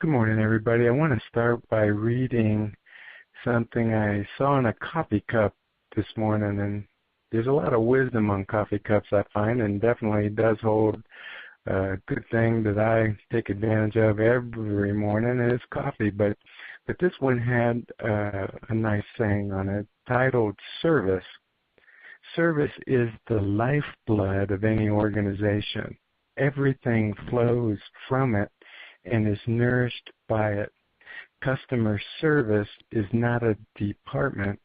Good morning, everybody. I want to start by reading something I saw in a coffee cup this morning, and there's a lot of wisdom on coffee cups, I find, and definitely does hold a good thing that I take advantage of every morning is coffee. But this one had a nice saying on it titled Service. Service is the lifeblood of any organization. Everything flows from it and is nourished by it. Customer service is not a department,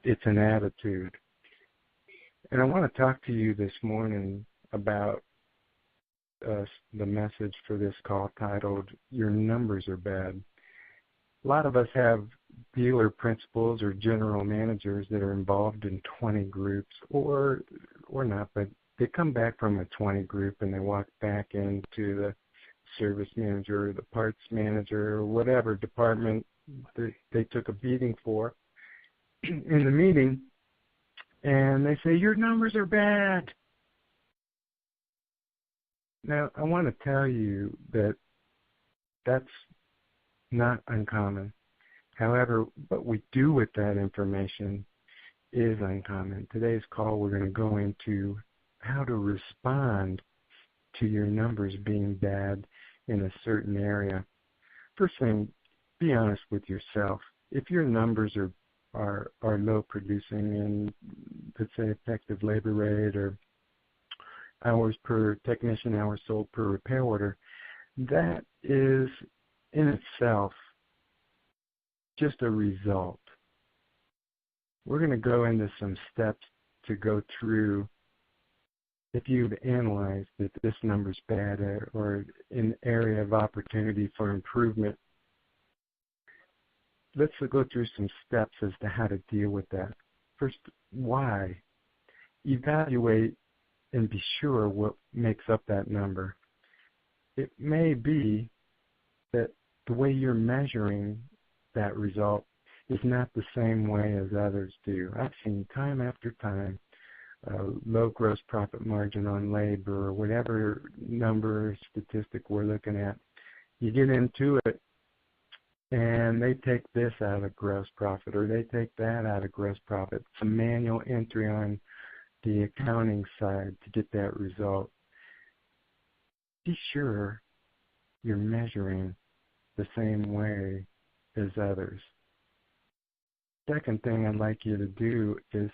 it's an attitude. And I want to talk to you this morning about the message for this call titled, Your Numbers Are Bad. A lot of us have dealer principals or general managers that are involved in 20 groups or not, but they come back from a 20 group and they walk back into the service manager or the parts manager or whatever department that they took a beating for in the meeting, and they say, your numbers are bad. Now, I want to tell you that that's not uncommon. However, what we do with that information is uncommon. Today's call, we're going to go into how to respond to your numbers being bad in a certain area. First thing, be honest with yourself. If your numbers are low producing in, let's say, effective labor rate or hours per technician, hours sold per repair order, that is in itself just a result. We're going to go into some steps to go through if you've analyzed that this number's bad or an area of opportunity for improvement. Let's go through some steps as to how to deal with that. First, why? Evaluate and be sure what makes up that number. It may be that the way you're measuring that result is not the same way as others do. I've seen time after time low gross profit margin on labor or whatever number or statistic we're looking at. You get into it and they take this out of gross profit or they take that out of gross profit. It's a manual entry on the accounting side to get that result. Be sure you're measuring the same way as others. Second thing I'd like you to do is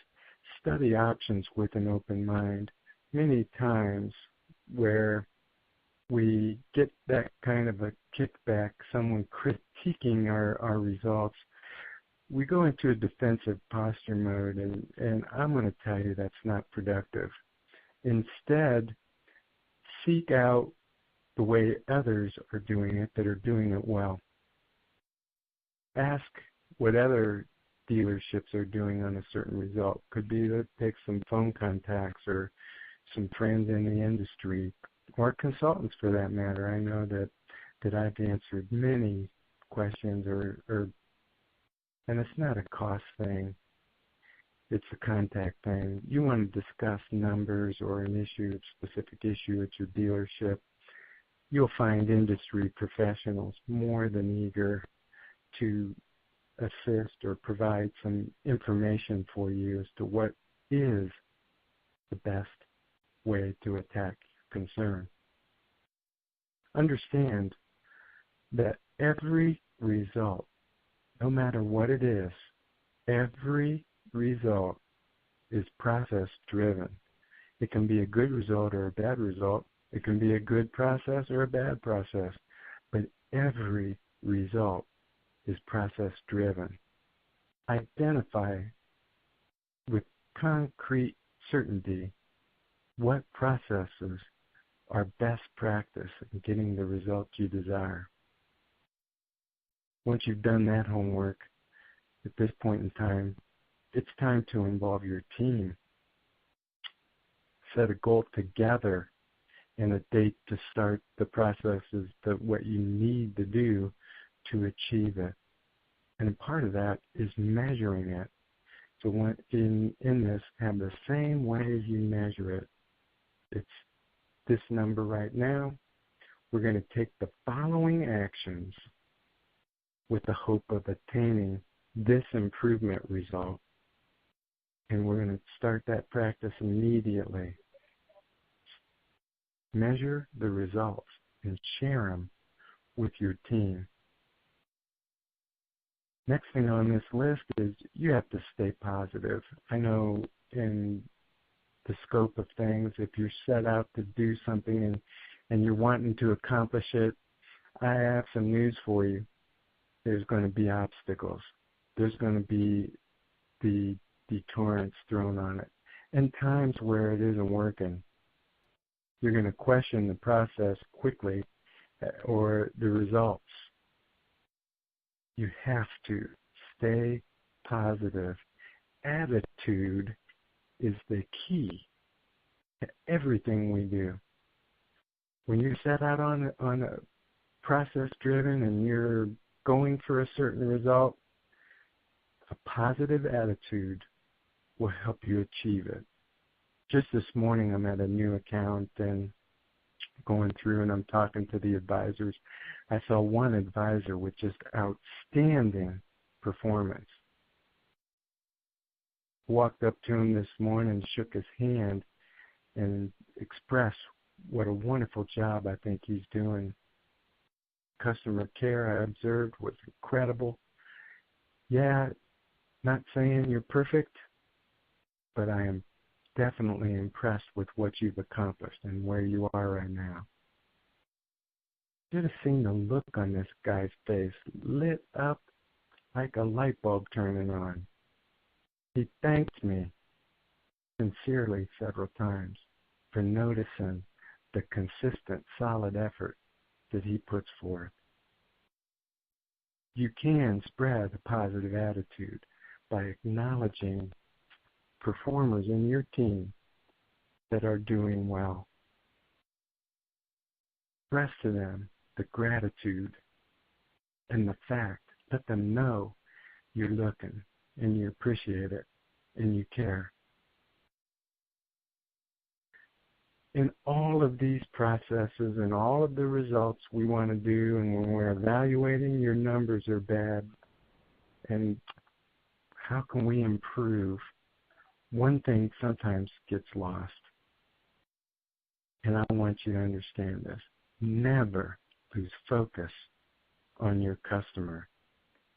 study options with an open mind. Many times where we get that kind of a kickback, someone critiquing our results, we go into a defensive posture mode, and I'm going to tell you that's not productive. Instead, seek out the way others are doing it that are doing it well. Ask what other dealerships are doing on a certain result. Could be to take some phone contacts or some friends in the industry or consultants for that matter. I know that I've answered many questions and it's not a cost thing. It's a contact thing. You want to discuss numbers or an issue, a specific issue at your dealership. You'll find industry professionals more than eager to assist or provide some information for you as to what is the best way to attack your concern. Understand that every result, no matter what it is, every result is process driven. It can be a good result or a bad result. It can be a good process or a bad process. But every result is process driven. Identify with concrete certainty what processes are best practice in getting the results you desire. Once you've done that homework, at this point in time, it's time to involve your team. Set a goal together and a date to start the processes that what you need to do to achieve it. And part of that is measuring it. So when in this, have the same way as you measure it. It's this number right now. we're going to take the following actions with the hope of attaining this improvement result. And we're going to start that practice immediately. Measure the results and share them with your team. Next thing on this list is you have to stay positive. I know in the scope of things, if you're set out to do something and you're wanting to accomplish it, I have some news for you. There's going to be obstacles. There's going to be the deterrents thrown on it. And times where it isn't working. You're going to question the process quickly or the results. You have to stay positive. Attitude is the key to everything we do. When you set out on a process driven and you're going for a certain result, a positive attitude will help you achieve it. Just this morning I'm at a new account and going through and I'm talking to the advisors. I saw one advisor with just outstanding performance. Walked up to him this morning, shook his hand, and expressed what a wonderful job I think he's doing. Customer care, I observed, was incredible. Yeah, not saying you're perfect, but I am definitely impressed with what you've accomplished and where you are right now. You should have seen the look on this guy's face, lit up like a light bulb turning on. He thanked me sincerely several times for noticing the consistent, solid effort that he puts forth. You can spread a positive attitude by acknowledging performers in your team that are doing well. Express to them the gratitude and the fact. Let them know you're looking and you appreciate it and you care. In all of these processes and all of the results we want to do, and when we're evaluating, your numbers are bad. And how can we improve? One thing sometimes gets lost. And I want you to understand this. Never lose focus on your customer.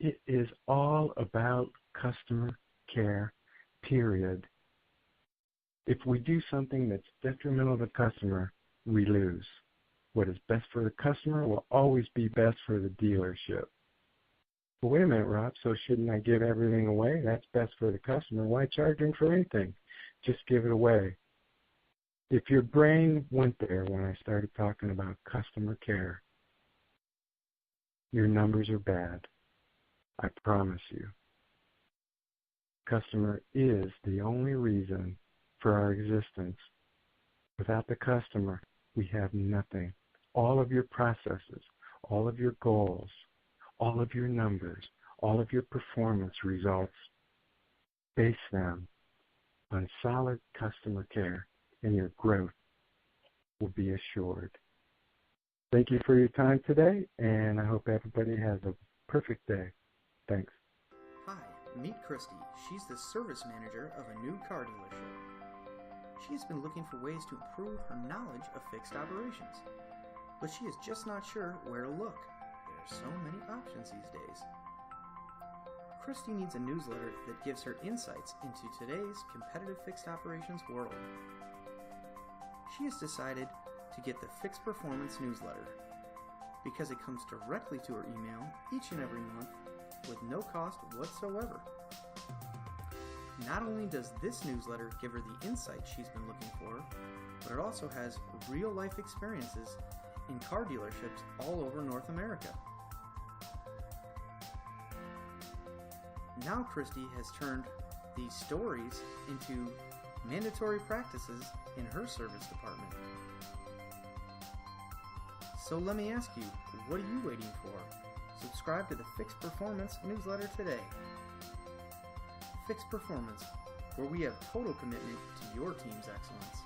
It is all about customer care, period. If we do something that's detrimental to the customer, we lose. What is best for the customer will always be best for the dealership. But wait a minute, Rob, so shouldn't I give everything away? That's best for the customer. Why charge him for anything? Just give it away. If your brain went there when I started talking about customer care, your numbers are bad. I promise you. Customer is the only reason for our existence. Without the customer, we have nothing. All of your processes, all of your goals, all of your numbers, all of your performance results, base them on solid customer care, and your growth will be assured. Thank you for your time today, and I hope everybody has a perfect day. Thanks. Hi, meet Christy. She's the service manager of a new car dealership. She has been looking for ways to improve her knowledge of fixed operations, but she is just not sure where to look. There are so many options these days. Christy needs a newsletter that gives her insights into today's competitive fixed operations world. She has decided to get the Fixed Performance newsletter because it comes directly to her email each and every month with no cost whatsoever. Not only does this newsletter give her the insights she's been looking for, but it also has real-life experiences in car dealerships all over North America. Now Christy has turned these stories into mandatory practices in her service department. So let me ask you, what are you waiting for? Subscribe to the Fixed Performance newsletter today. Fixed Performance, where we have total commitment to your team's excellence.